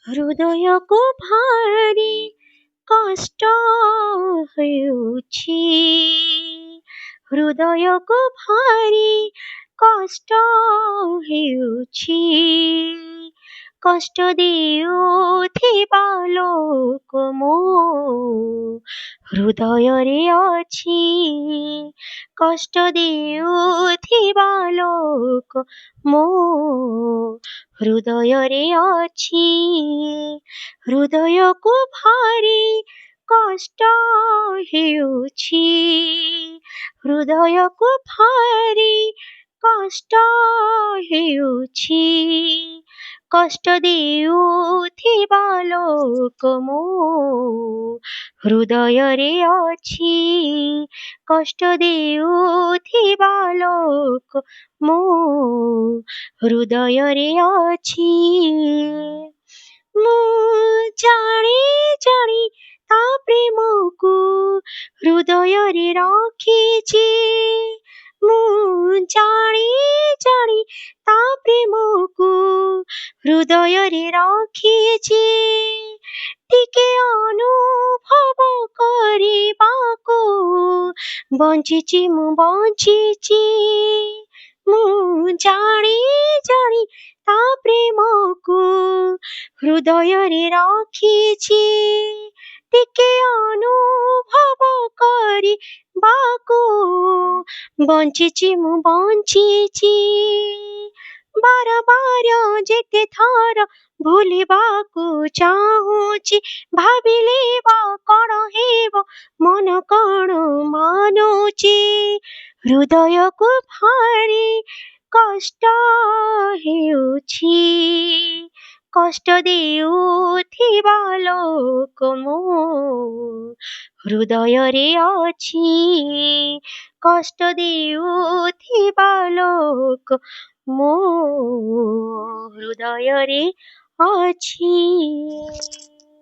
ହୃଦୟକୁ ଭାରି କଷ୍ଟ ହେଉଛି, ହୃଦୟକୁ ଭାରି କଷ୍ଟ ହେଉଛି, କଷ୍ଟ ଦେଉଥିବା ଲୋକ ମୋ ହୃଦୟରେ ଅଛି, କଷ୍ଟ ଦେଉଥିବା ଲୋକ ମୋ ହୃଦୟରେ ଅଛି, ହୃଦୟକୁ ଭାରି କଷ୍ଟ ହେଉଛି, ହୃଦୟକୁ ଭାରି କଷ୍ଟ ହେଉଛି, କଷ୍ଟ ଦେଉଥିବା ଲୋକ ମୋ ହୃଦୟରେ ଅଛି, କଷ୍ଟ ଦେଉଥିବା ଲୋକ ମୋ ହୃଦୟରେ ଅଛି। ମୁଁ ଜାଣି ଜାଣି ତା ପ୍ରେମକୁ ହୃଦୟରେ ରଖିଛି, ମୁଁ ଜାଣି ଜାଣି ତା ପ୍ରେମକୁ ହୃଦୟରେ ରଖିଛି, ଟିକେ ଅନୁଭବ କରିବାକୁ ବଞ୍ଚିଛି ମୁଁ ବଞ୍ଚିଛି, ମୁଁ ଜାଣି ଜାଣି ତା ପ୍ରେମକୁ ହୃଦୟରେ ରଖିଛି, ଟିକେ ଅନୁଭବ କରିବାକୁ ବଞ୍ଚିଛି ମୁଁ ବଞ୍ଚିଛି, ବାର ବାର ଯେତେ ଥର ଭୁଲିବାକୁ ଚାହୁଁଛି, ଭାବିଲେ ବା କଣ ହେବ ମନ କଣ ମାନୁଛି, ହୃଦୟକୁ ଭାରି କଷ୍ଟ ହେଉଛି, କଷ୍ଟ ଦେଉଥିବା ଲୋକ ମୋ ହୃଦୟରେ ଅଛି, କଷ୍ଟ ଦେଉଥିବା ଲୋକ ମୋ ହୃଦୟରେ ଅଛି।